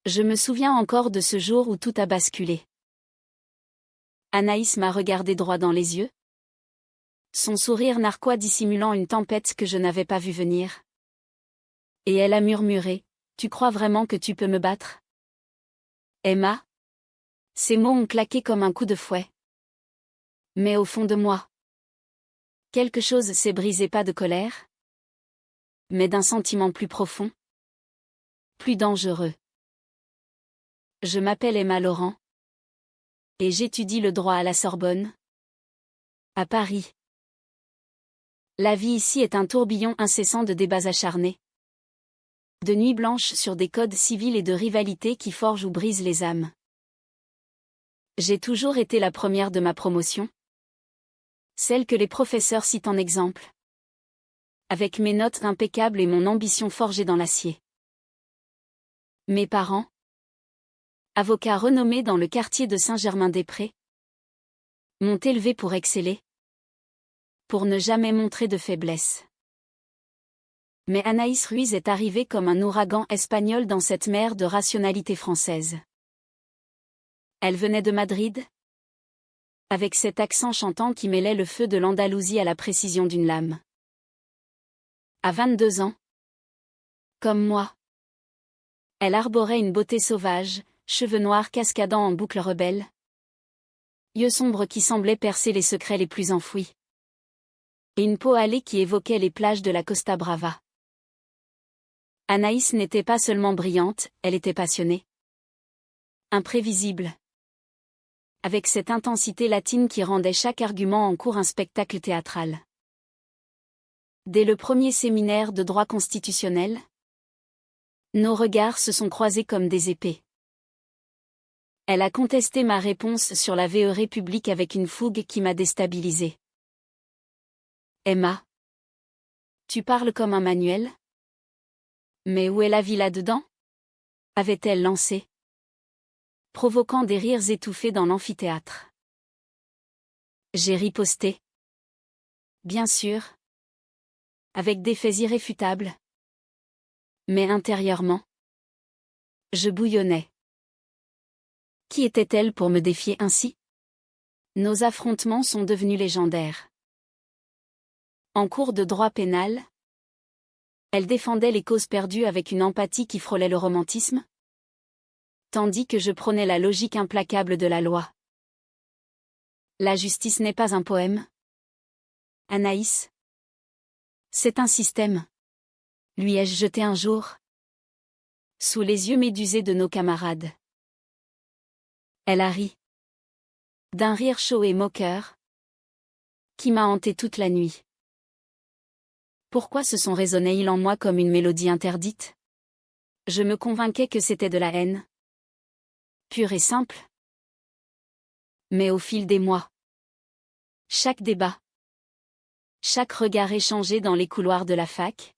Je me souviens encore de ce jour où tout a basculé. Anaïs m'a regardé droit dans les yeux. Son sourire narquois dissimulant une tempête que je n'avais pas vue venir. Et elle a murmuré, « Tu crois vraiment que tu peux me battre ? » Emma ? Ces mots ont claqué comme un coup de fouet. Mais au fond de moi, quelque chose s'est brisé, pas de colère, mais d'un sentiment plus profond, plus dangereux. Je m'appelle Emma Laurent. Et j'étudie le droit à la Sorbonne, à Paris. La vie ici est un tourbillon incessant de débats acharnés. De nuits blanches sur des codes civils et de rivalités qui forgent ou brisent les âmes. J'ai toujours été la première de ma promotion. Celle que les professeurs citent en exemple. Avec mes notes impeccables et mon ambition forgée dans l'acier. Mes parents, avocats renommés dans le quartier de Saint-Germain-des-Prés, m'ont élevée pour exceller. Pour ne jamais montrer de faiblesse. Mais Anaïs Ruiz est arrivée comme un ouragan espagnol dans cette mer de rationalité française. Elle venait de Madrid, avec cet accent chantant qui mêlait le feu de l'Andalousie à la précision d'une lame. À 22 ans, comme moi, elle arborait une beauté sauvage, cheveux noirs cascadant en boucles rebelles, yeux sombres qui semblaient percer les secrets les plus enfouis, et une peau hâlée qui évoquait les plages de la Costa Brava. Anaïs n'était pas seulement brillante, elle était passionnée. Imprévisible. Avec cette intensité latine qui rendait chaque argument en cours un spectacle théâtral. Dès le premier séminaire de droit constitutionnel, nos regards se sont croisés comme des épées. Elle a contesté ma réponse sur la VE République avec une fougue qui m'a déstabilisée. Emma, tu parles comme un manuel ? Mais où est la vie là-dedans ? Avait-elle lancé, provoquant des rires étouffés dans l'amphithéâtre. J'ai riposté. Bien sûr. Avec des faits irréfutables. Mais intérieurement, je bouillonnais. Qui était-elle pour me défier ainsi ? Nos affrontements sont devenus légendaires. En cours de droit pénal, elle défendait les causes perdues avec une empathie qui frôlait le romantisme, tandis que je prônais la logique implacable de la loi. La justice n'est pas un poème. Anaïs. C'est un système. Lui ai-je jeté un jour ? Sous les yeux médusés de nos camarades. Elle a ri. D'un rire chaud et moqueur, qui m'a hanté toute la nuit. Pourquoi ce son résonnait-il en moi comme une mélodie interdite ? Je me convainquais que c'était de la haine. Pure et simple. Mais au fil des mois, chaque débat, chaque regard échangé dans les couloirs de la fac,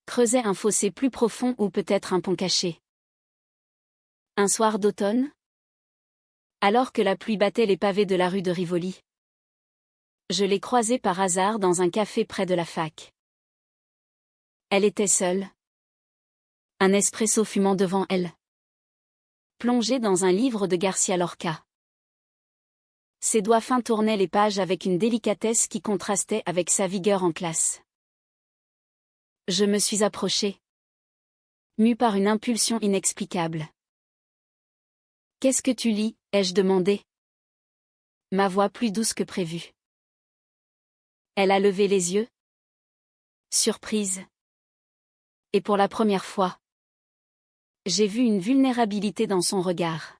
creusait un fossé plus profond ou peut-être un pont caché. Un soir d'automne, alors que la pluie battait les pavés de la rue de Rivoli, je l'ai croisée par hasard dans un café près de la fac. Elle était seule. Un espresso fumant devant elle. Plongée dans un livre de Garcia Lorca. Ses doigts fins tournaient les pages avec une délicatesse qui contrastait avec sa vigueur en classe. Je me suis approchée. Mue par une impulsion inexplicable. « Qu'est-ce que tu lis ?» ai-je demandé. Ma voix plus douce que prévu. Elle a levé les yeux. Surprise. Et pour la première fois, j'ai vu une vulnérabilité dans son regard.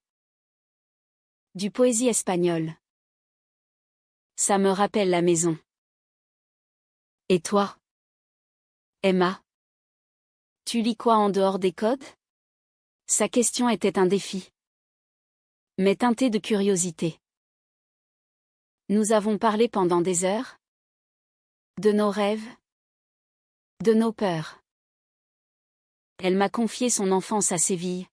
Du poésie espagnole. Ça me rappelle la maison. Et toi, Emma? Tu lis quoi en dehors des codes? Sa question était un défi. Mais teinté de curiosité. Nous avons parlé pendant des heures. De nos rêves. De nos peurs. Elle m'a confié son enfance à Séville.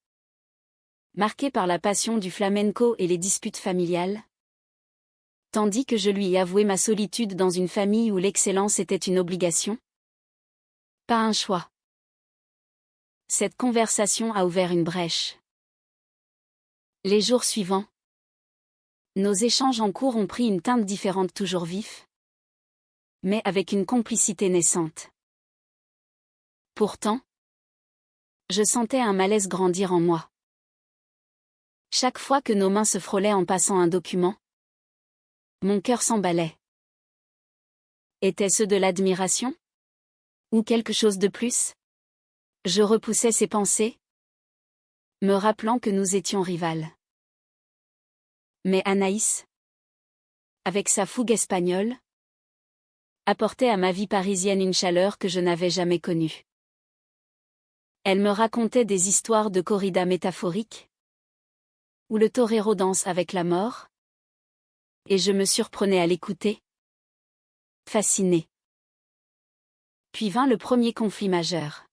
Marquée par la passion du flamenco et les disputes familiales. Tandis que je lui ai avoué ma solitude dans une famille où l'excellence était une obligation. Pas un choix. Cette conversation a ouvert une brèche. Les jours suivants, nos échanges en cours ont pris une teinte différente, toujours vif, mais avec une complicité naissante. Pourtant, je sentais un malaise grandir en moi. Chaque fois que nos mains se frôlaient en passant un document, mon cœur s'emballait. Était-ce de l'admiration? Ou quelque chose de plus? Je repoussais ces pensées, me rappelant que nous étions rivales. Mais Anaïs, avec sa fougue espagnole, apportait à ma vie parisienne une chaleur que je n'avais jamais connue. Elle me racontait des histoires de corridas métaphoriques, où le torero danse avec la mort, et je me surprenais à l'écouter, fascinée. Puis vint le premier conflit majeur.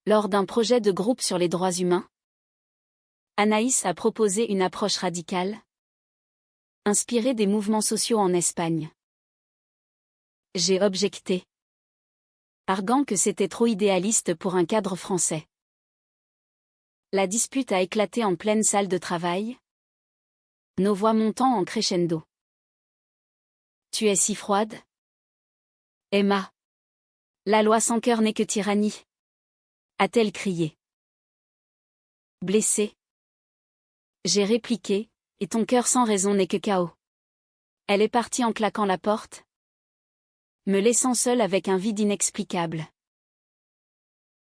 Lors d'un projet de groupe sur les droits humains, Anaïs a proposé une approche radicale, inspirée des mouvements sociaux en Espagne. J'ai objecté, arguant que c'était trop idéaliste pour un cadre français. La dispute a éclaté en pleine salle de travail, nos voix montant en crescendo. « Tu es si froide, Emma. La loi sans cœur n'est que tyrannie. » a-t-elle crié. Blessée, j'ai répliqué, et ton cœur sans raison n'est que chaos. Elle est partie en claquant la porte, me laissant seule avec un vide inexplicable.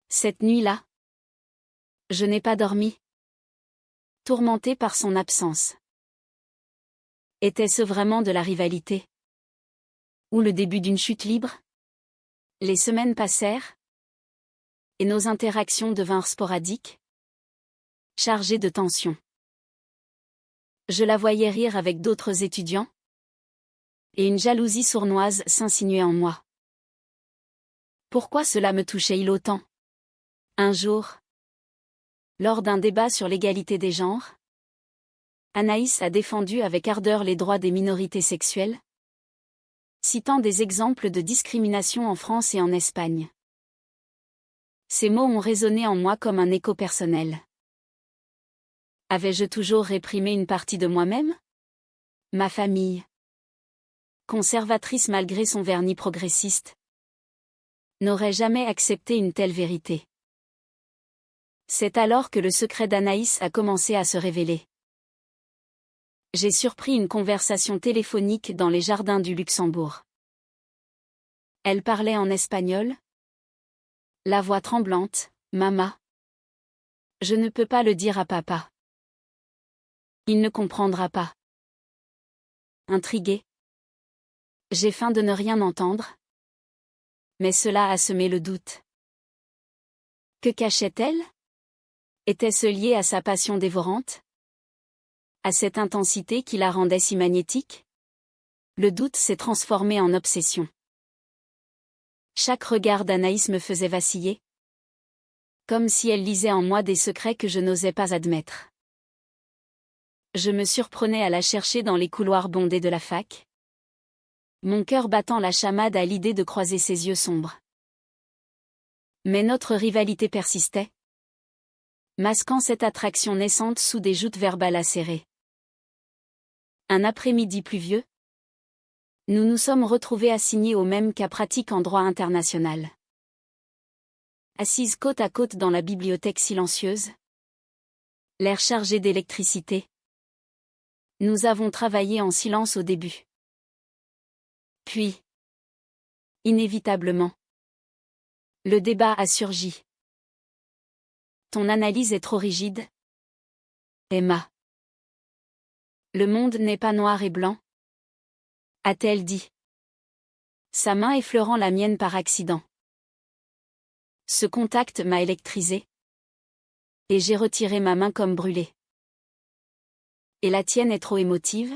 Cette nuit-là, je n'ai pas dormi, tourmentée par son absence. Était-ce vraiment de la rivalité? Ou le début d'une chute libre? Les semaines passèrent, et nos interactions devinrent sporadiques, chargées de tension. Je la voyais rire avec d'autres étudiants, et une jalousie sournoise s'insinuait en moi. Pourquoi cela me touchait-il autant? Un jour, lors d'un débat sur l'égalité des genres, Anaïs a défendu avec ardeur les droits des minorités sexuelles, citant des exemples de discrimination en France et en Espagne. Ces mots ont résonné en moi comme un écho personnel. Avais-je toujours réprimé une partie de moi-même? Ma famille, conservatrice malgré son vernis progressiste, n'aurait jamais accepté une telle vérité. C'est alors que le secret d'Anaïs a commencé à se révéler. J'ai surpris une conversation téléphonique dans les jardins du Luxembourg. Elle parlait en espagnol, la voix tremblante, « Mama. Je ne peux pas le dire à papa. Il ne comprendra pas. » Intriguée, j'ai feint de ne rien entendre, mais cela a semé le doute. Que cachait-elle? Était-ce lié à sa passion dévorante? À cette intensité qui la rendait si magnétique? Le doute s'est transformé en obsession. Chaque regard d'Anaïs me faisait vaciller, comme si elle lisait en moi des secrets que je n'osais pas admettre. Je me surprenais à la chercher dans les couloirs bondés de la fac, mon cœur battant la chamade à l'idée de croiser ses yeux sombres. Mais notre rivalité persistait, masquant cette attraction naissante sous des joutes verbales acérées. Un après-midi pluvieux, nous nous sommes retrouvés assignés au même cas pratique en droit international. Assises côte à côte dans la bibliothèque silencieuse, l'air chargé d'électricité, nous avons travaillé en silence au début. Puis, inévitablement, le débat a surgi. Ton analyse est trop rigide, Emma. Le monde n'est pas noir et blanc, a-t-elle dit, sa main effleurant la mienne par accident. Ce contact m'a électrisé, et j'ai retiré ma main comme brûlée. Et la tienne est trop émotive?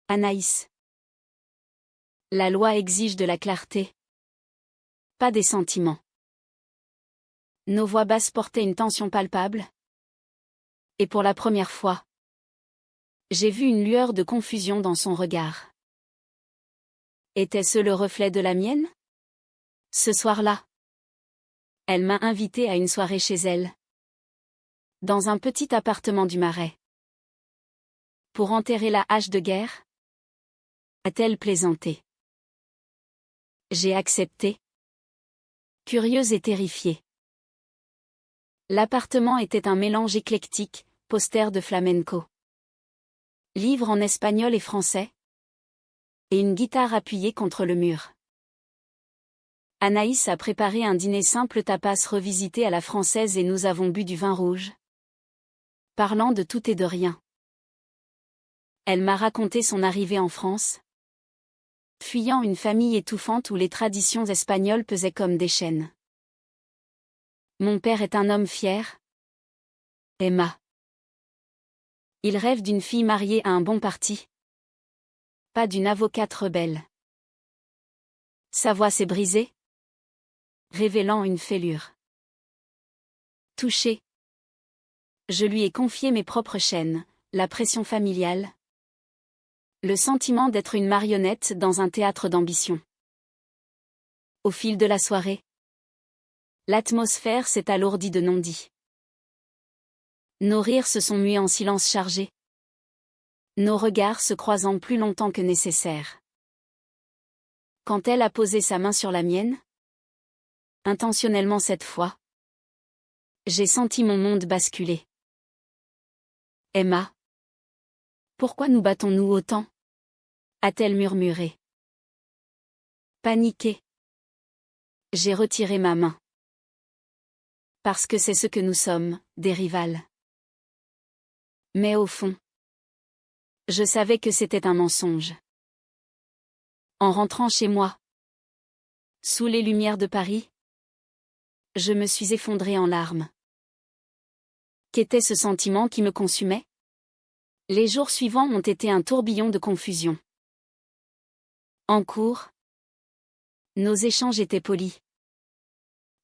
Anaïs. La loi exige de la clarté, pas des sentiments. Nos voix basses portaient une tension palpable, et pour la première fois, j'ai vu une lueur de confusion dans son regard. Était-ce le reflet de la mienne? Ce soir-là, Elle m'a invité à une soirée chez elle. Dans un petit appartement du Marais. Pour enterrer la hache de guerre? A-t-elle plaisanté? J'ai accepté. Curieuse et terrifiée. L'appartement était un mélange éclectique, posters de flamenco. Livres en espagnol et français. Et une guitare appuyée contre le mur. Anaïs a préparé un dîner simple tapas revisité à la française et nous avons bu du vin rouge. Parlant de tout et de rien. Elle m'a raconté son arrivée en France. Fuyant une famille étouffante où les traditions espagnoles pesaient comme des chaînes. Mon père est un homme fier. Emma. Il rêve d'une fille mariée à un bon parti. Pas d'une avocate rebelle. Sa voix s'est brisée, révélant une fêlure. Touchée. Je lui ai confié mes propres chaînes, la pression familiale. Le sentiment d'être une marionnette dans un théâtre d'ambition. Au fil de la soirée, l'atmosphère s'est alourdie de non-dits. Nos rires se sont mués en silence chargé. Nos regards se croisant plus longtemps que nécessaire. Quand elle a posé sa main sur la mienne, intentionnellement cette fois, j'ai senti mon monde basculer. Emma. Pourquoi nous battons-nous autant? A-t-elle murmuré. Paniquée. J'ai retiré ma main. Parce que c'est ce que nous sommes, des rivales. Mais au fond, je savais que c'était un mensonge. En rentrant chez moi, sous les lumières de Paris, je me suis effondrée en larmes. Qu'était ce sentiment qui me consumait? Les jours suivants ont été un tourbillon de confusion. En cours, nos échanges étaient polis,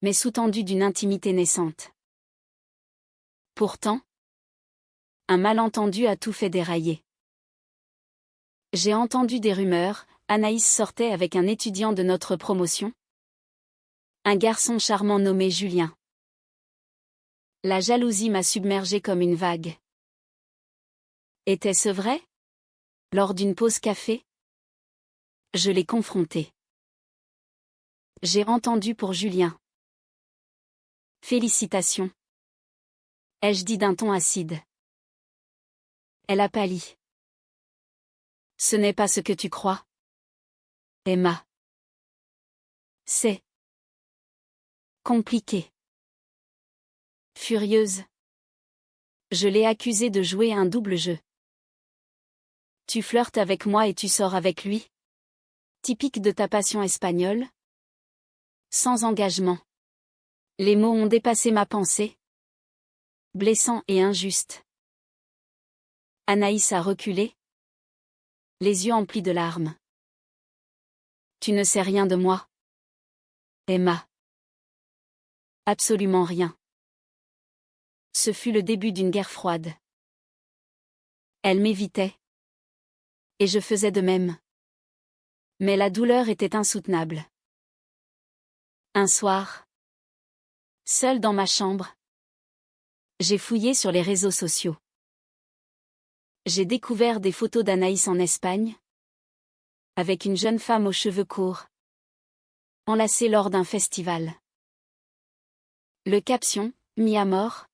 mais sous-tendus d'une intimité naissante. Pourtant, un malentendu a tout fait dérailler. J'ai entendu des rumeurs, Anaïs sortait avec un étudiant de notre promotion. Un garçon charmant nommé Julien. La jalousie m'a submergée comme une vague. Était-ce vrai? Lors d'une pause café? Je l'ai confronté. J'ai entendu pour Julien. Félicitations. Ai-je dit d'un ton acide. Elle a pâli. Ce n'est pas ce que tu crois. Emma. C'est compliqué. Furieuse. Je l'ai accusée de jouer un double jeu. Tu flirtes avec moi et tu sors avec lui? Typique de ta passion espagnole? Sans engagement. Les mots ont dépassé ma pensée. Blessant et injuste. Anaïs a reculé. Les yeux emplis de larmes. Tu ne sais rien de moi. Emma. Absolument rien. Ce fut le début d'une guerre froide. Elle m'évitait. Et je faisais de même. Mais la douleur était insoutenable. Un soir, seule dans ma chambre, j'ai fouillé sur les réseaux sociaux. J'ai découvert des photos d'Anaïs en Espagne, avec une jeune femme aux cheveux courts, enlacée lors d'un festival. Le caption, mis à mort.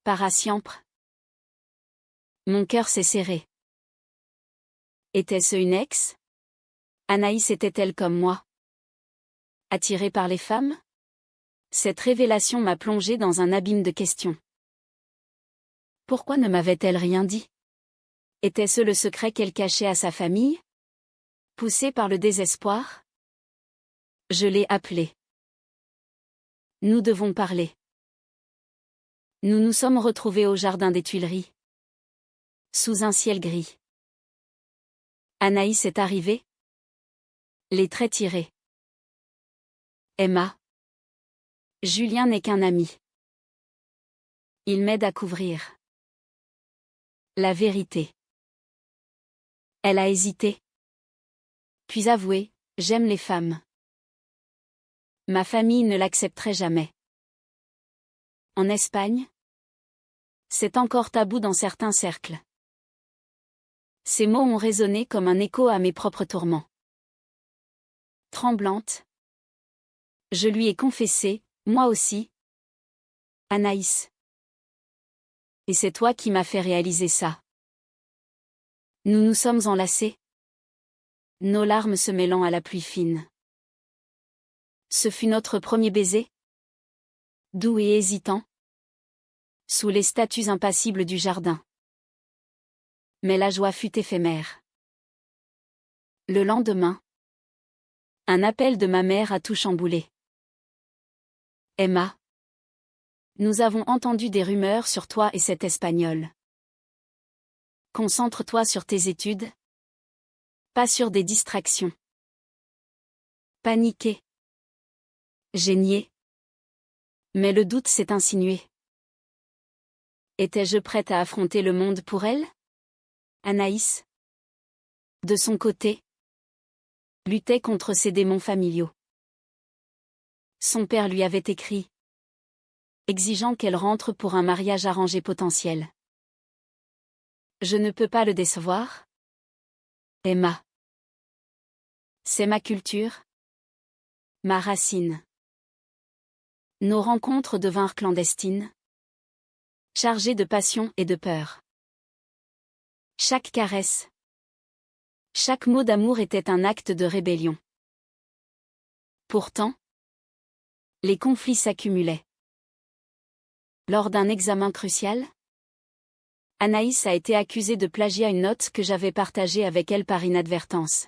Para siempre. Mon cœur s'est serré. Était-ce une ex? Anaïs était-elle comme moi? Attirée par les femmes? Cette révélation m'a plongée dans un abîme de questions. Pourquoi ne m'avait-elle rien dit? Était-ce le secret qu'elle cachait à sa famille? Poussée par le désespoir? Je l'ai appelée. Nous devons parler. Nous nous sommes retrouvés au jardin des Tuileries. Sous un ciel gris. Anaïs est arrivée. Les traits tirés. Emma. Julien n'est qu'un ami. Il m'aide à couvrir la vérité. Elle a hésité. Puis avoué, j'aime les femmes. Ma famille ne l'accepterait jamais. En Espagne, c'est encore tabou dans certains cercles. Ces mots ont résonné comme un écho à mes propres tourments. Tremblante, je lui ai confessé, moi aussi. Anaïs. Et c'est toi qui m'as fait réaliser ça. Nous nous sommes enlacés. Nos larmes se mêlant à la pluie fine. Ce fut notre premier baiser. Doux et hésitant. Sous les statues impassibles du jardin. Mais la joie fut éphémère. Le lendemain, un appel de ma mère a tout chamboulé. Emma. Nous avons entendu des rumeurs sur toi et cet Espagnol. Concentre-toi sur tes études. Pas sur des distractions. Paniqué. J'ai nié. Mais le doute s'est insinué. Étais-je prête à affronter le monde pour elle? Anaïs, de son côté, luttait contre ses démons familiaux. Son père lui avait écrit, exigeant qu'elle rentre pour un mariage arrangé potentiel. Je ne peux pas le décevoir? Emma. C'est ma culture. Ma racine. Nos rencontres devinrent clandestines, chargées de passion et de peur. Chaque caresse, chaque mot d'amour était un acte de rébellion. Pourtant, les conflits s'accumulaient. Lors d'un examen crucial, Anaïs a été accusée de plagiat une note que j'avais partagée avec elle par inadvertance.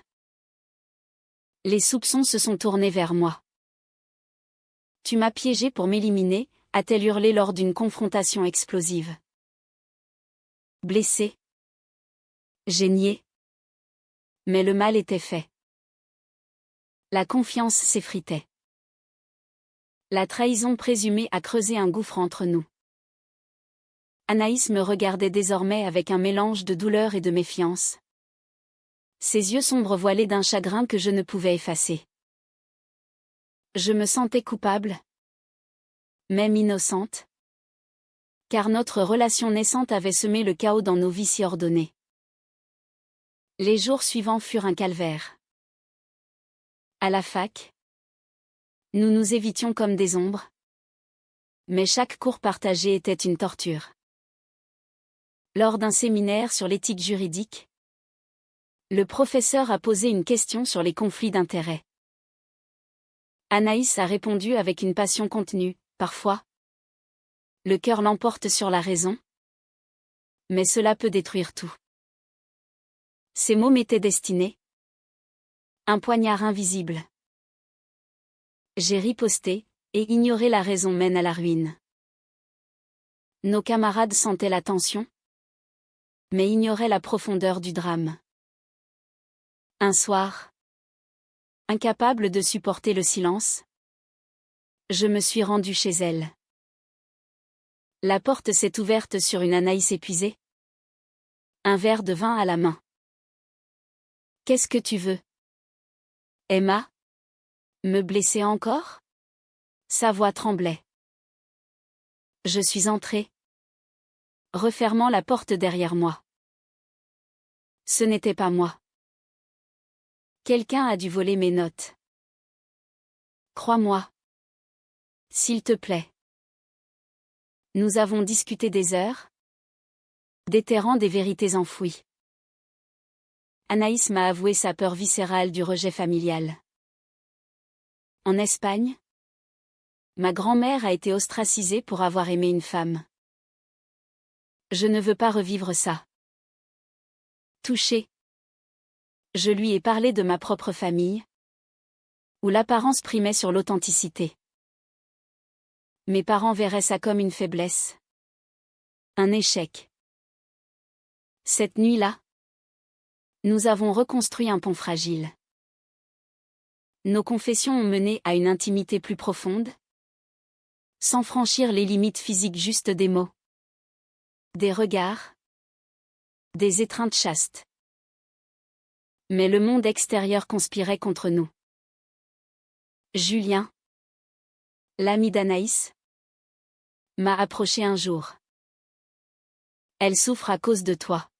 Les soupçons se sont tournés vers moi. Tu m'as piégé pour m'éliminer, a-t-elle hurlé lors d'une confrontation explosive. Blessée. J'ai nié. Mais le mal était fait. La confiance s'effritait. La trahison présumée a creusé un gouffre entre nous. Anaïs me regardait désormais avec un mélange de douleur et de méfiance. Ses yeux sombres voilés d'un chagrin que je ne pouvais effacer. Je me sentais coupable, même innocente, car notre relation naissante avait semé le chaos dans nos vies si ordonnées. Les jours suivants furent un calvaire. À la fac, nous nous évitions comme des ombres, mais chaque cours partagé était une torture. Lors d'un séminaire sur l'éthique juridique, le professeur a posé une question sur les conflits d'intérêts. Anaïs a répondu avec une passion contenue, parfois. Le cœur l'emporte sur la raison. Mais cela peut détruire tout. Ces mots m'étaient destinés. Un poignard invisible. J'ai riposté, et ignorer la raison mène à la ruine. Nos camarades sentaient la tension, mais ignoraient la profondeur du drame. Un soir, incapable de supporter le silence, je me suis rendue chez elle. La porte s'est ouverte sur une Anaïs épuisée. Un verre de vin à la main. Qu'est-ce que tu veux? Emma? Me blesser encore? Sa voix tremblait. Je suis entrée, refermant la porte derrière moi. Ce n'était pas moi. Quelqu'un a dû voler mes notes. Crois-moi. S'il te plaît. Nous avons discuté des heures, déterrant des vérités enfouies. Anaïs m'a avoué sa peur viscérale du rejet familial. En Espagne, ma grand-mère a été ostracisée pour avoir aimé une femme. Je ne veux pas revivre ça. Touchée, je lui ai parlé de ma propre famille, où l'apparence primait sur l'authenticité. Mes parents verraient ça comme une faiblesse. Un échec. Cette nuit-là, nous avons reconstruit un pont fragile. Nos confessions ont mené à une intimité plus profonde, sans franchir les limites physiques juste des mots. Des regards. Des étreintes chastes. Mais le monde extérieur conspirait contre nous. Julien, L'amie d'Anaïs m'a approché un jour. Elle souffre à cause de toi.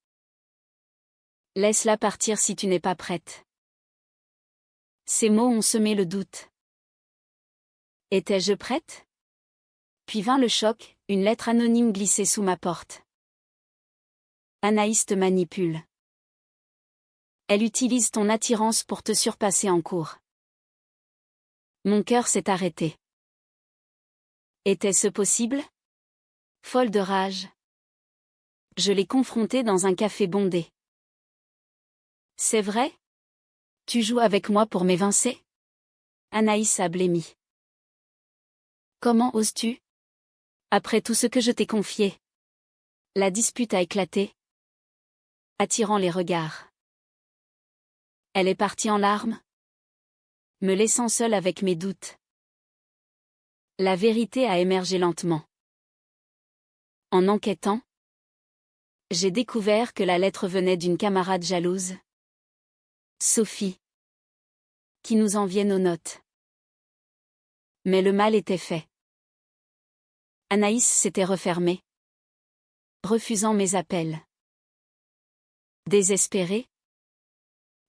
Laisse-la partir si tu n'es pas prête. Ces mots ont semé le doute. Étais-je prête? Puis vint le choc, une lettre anonyme glissée sous ma porte. Anaïs te manipule. Elle utilise ton attirance pour te surpasser en cours. Mon cœur s'est arrêté. Était-ce possible? Folle de rage. Je l'ai confrontée dans un café bondé. C'est vrai? Tu joues avec moi pour m'évincer? Anaïs a blêmi. Comment oses-tu? Après tout ce que je t'ai confié. La dispute a éclaté, attirant les regards. Elle est partie en larmes, me laissant seule avec mes doutes. La vérité a émergé lentement. En enquêtant, j'ai découvert que la lettre venait d'une camarade jalouse, Sophie, qui nous enviait nos notes. Mais le mal était fait. Anaïs s'était refermée, refusant mes appels. Désespérée,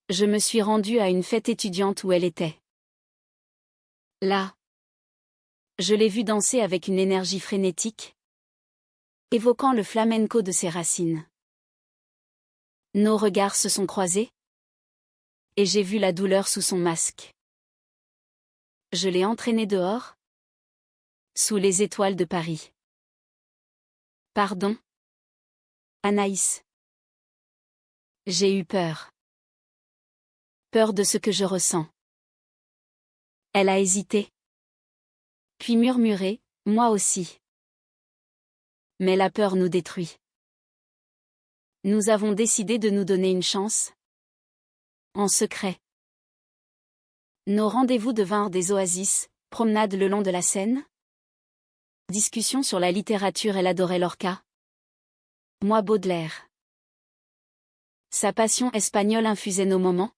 je me suis rendue à une fête étudiante où elle était. Là, je l'ai vue danser avec une énergie frénétique, évoquant le flamenco de ses racines. Nos regards se sont croisés, et j'ai vu la douleur sous son masque. Je l'ai entraînée dehors, sous les étoiles de Paris. Pardon? Anaïs. J'ai eu peur. Peur de ce que je ressens. Elle a hésité. Puis murmuré, moi aussi. Mais la peur nous détruit. Nous avons décidé de nous donner une chance. En secret. Nos rendez-vous devinrent des oasis, promenades le long de la Seine. Discussions sur la littérature, elle adorait Lorca. Moi Baudelaire. Sa passion espagnole infusait nos moments,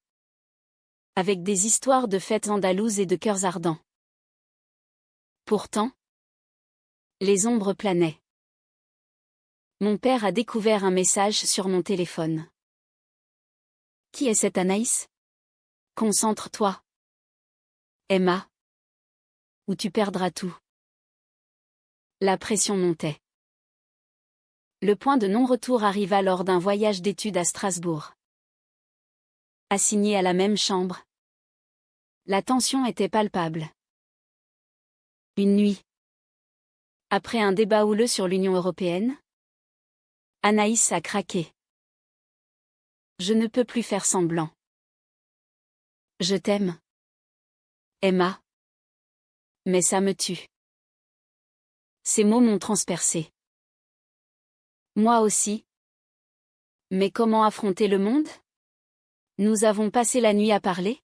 avec des histoires de fêtes andalouses et de cœurs ardents. Pourtant, les ombres planaient. Mon père a découvert un message sur mon téléphone. Qui est cette Anaïs? Concentre-toi. Emma. Ou tu perdras tout. La pression montait. Le point de non-retour arriva lors d'un voyage d'études à Strasbourg. Assignés à la même chambre, la tension était palpable. Une nuit. Après un débat houleux sur l'Union européenne, Anaïs a craqué. Je ne peux plus faire semblant. Je t'aime, Emma. Mais ça me tue. Ces mots m'ont transpercé. Moi aussi. Mais comment affronter le monde? Nous avons passé la nuit à parler,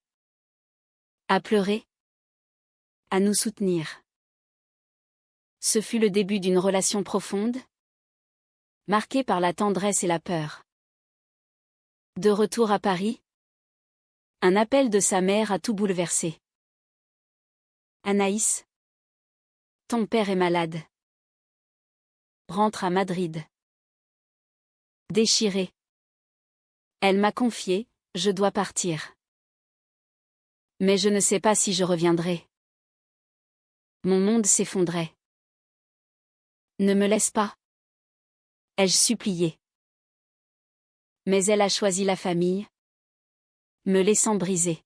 à pleurer, à nous soutenir. Ce fut le début d'une relation profonde, marquée par la tendresse et la peur. De retour à Paris, un appel de sa mère a tout bouleversé. Anaïs, ton père est malade. Rentre à Madrid. Déchirée. Elle m'a confié, je dois partir. Mais je ne sais pas si je reviendrai. Mon monde s'effondrait. Ne me laisse pas. Ai-je supplié. Mais elle a choisi la famille, me laissant briser.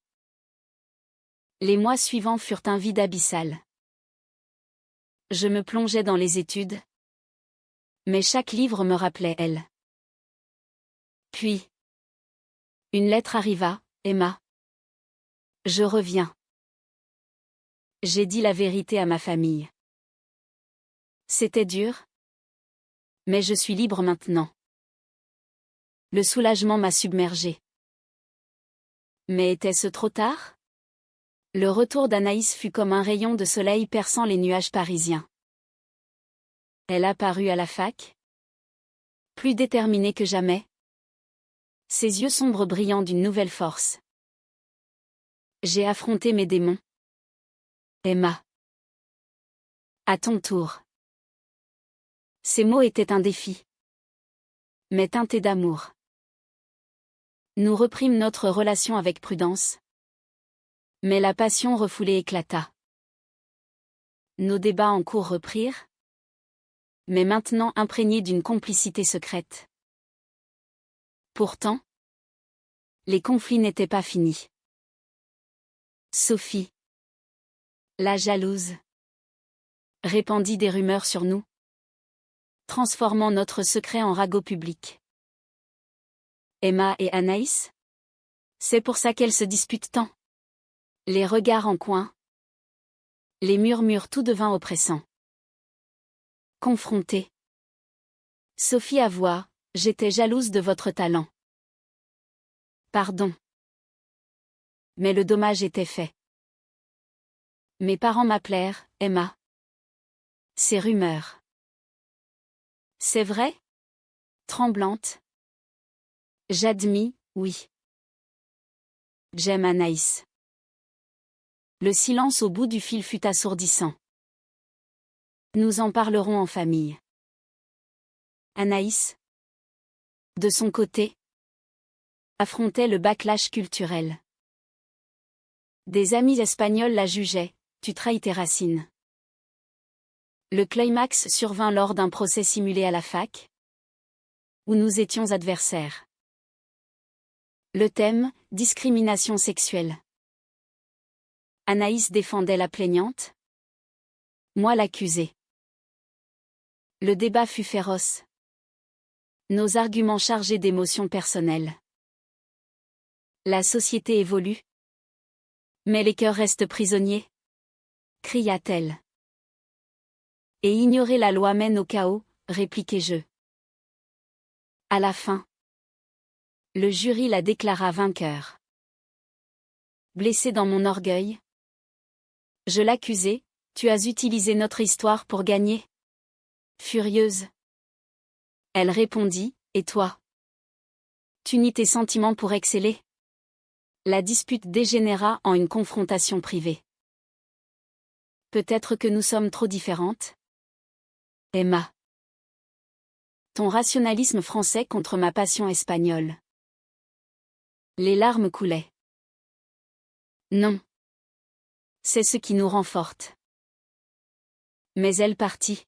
Les mois suivants furent un vide abyssal. Je me plongeais dans les études, mais chaque livre me rappelait elle. Puis, une lettre arriva, Emma. Je reviens. J'ai dit la vérité à ma famille. C'était dur, mais je suis libre maintenant. Le soulagement m'a submergé. Mais était-ce trop tard? Le retour d'Anaïs fut comme un rayon de soleil perçant les nuages parisiens. Elle apparut à la fac, plus déterminée que jamais, ses yeux sombres brillant d'une nouvelle force. J'ai affronté mes démons. Emma. À ton tour. Ces mots étaient un défi, mais teintés d'amour. Nous reprîmes notre relation avec prudence, mais la passion refoulée éclata. Nos débats en cours reprirent, mais maintenant imprégnés d'une complicité secrète. Pourtant, les conflits n'étaient pas finis. Sophie, la jalouse, répandit des rumeurs sur nous, transformant notre secret en ragot public. Emma et Anaïs? C'est pour ça qu'elles se disputent tant. Les regards en coin. Les murmures tout devint oppressants. Confrontée. Sophie avoua, j'étais jalouse de votre talent. Pardon. Mais le dommage était fait. Mes parents m'appelèrent Emma. Ces rumeurs. C'est vrai? Tremblante. J'admis, oui. J'aime Anaïs. Le silence au bout du fil fut assourdissant. Nous en parlerons en famille. Anaïs, de son côté, affrontait le backlash culturel. Des amis espagnols la jugeaient, tu trahis tes racines. Le climax survint lors d'un procès simulé à la fac, où nous étions adversaires. Le thème, discrimination sexuelle. Anaïs défendait la plaignante, moi l'accusée. Le débat fut féroce. Nos arguments chargés d'émotions personnelles. La société évolue. Mais les cœurs restent prisonniers, cria-t-elle. Et ignorer la loi mène au chaos, répliquai-je. À la fin, le jury la déclara vainqueur. Blessée dans mon orgueil, je l'accusai, tu as utilisé notre histoire pour gagner. Furieuse. Elle répondit, et toi? Tu nies tes sentiments pour exceller. La dispute dégénéra en une confrontation privée. Peut-être que nous sommes trop différentes? Emma. Ton rationalisme français contre ma passion espagnole. Les larmes coulaient. Non. C'est ce qui nous rend fortes. Mais elle partit,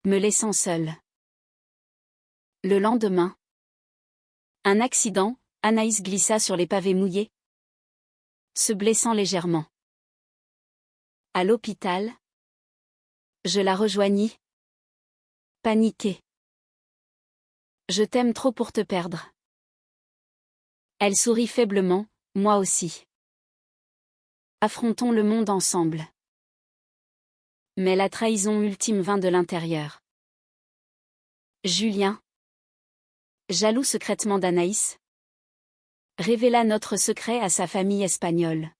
me laissant seule. Le lendemain, un accident, Anaïs glissa sur les pavés mouillés, se blessant légèrement. À l'hôpital, je la rejoignis, paniquée. Je t'aime trop pour te perdre. Elle sourit faiblement, moi aussi. Affrontons le monde ensemble. Mais la trahison ultime vint de l'intérieur. Julien, jaloux secrètement d'Anaïs, révéla notre secret à sa famille espagnole.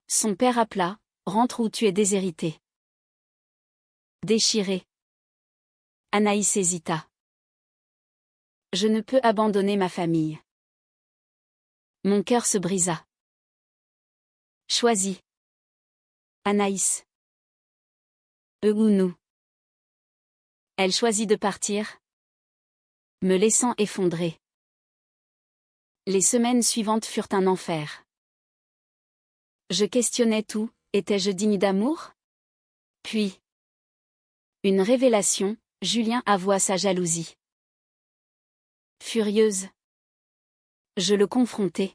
Son père appela, rentre ou tu es déshéritée. Déchirée. Anaïs hésita. Je ne peux abandonner ma famille. Mon cœur se brisa. Choisis. Anaïs. Eux ou nous. Elle choisit de partir, me laissant effondrée. Les semaines suivantes furent un enfer. Je questionnais tout, étais-je digne d'amour? Puis, une révélation, Julien avoua sa jalousie. Furieuse, je le confrontai.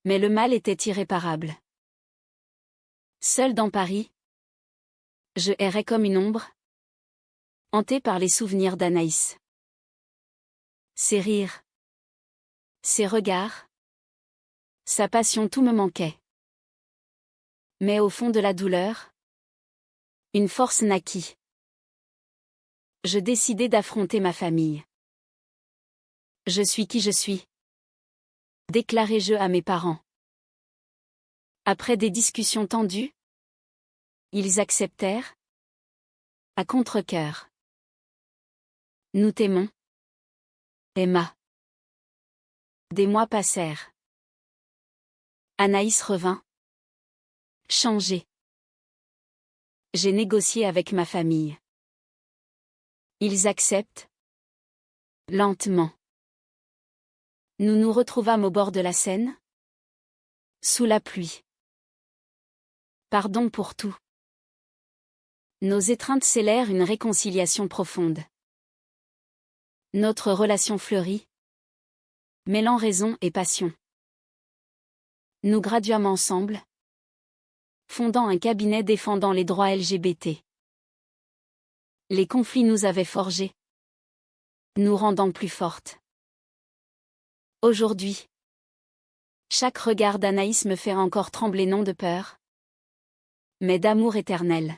Mais le mal était irréparable. Seule dans Paris, je errais comme une ombre, hantée par les souvenirs d'Anaïs. Ses rires, ses regards, sa passion, tout me manquait. Mais au fond de la douleur, une force naquit. Je décidai d'affronter ma famille. Je suis qui je suis, déclarai-je à mes parents. Après des discussions tendues, ils acceptèrent, à contre-cœur. Nous t'aimons, Emma. Des mois passèrent. Anaïs revint. Changée. J'ai négocié avec ma famille. Ils acceptent. Lentement. Nous nous retrouvâmes au bord de la Seine. Sous la pluie. Pardon pour tout. Nos étreintes scellèrent une réconciliation profonde. Notre relation fleurit, mêlant raison et passion. Nous graduâmes ensemble, fondant un cabinet défendant les droits LGBT. Les conflits nous avaient forgés, nous rendant plus fortes. Aujourd'hui, chaque regard d'Anaïs me fait encore trembler non de peur, mais d'amour éternel.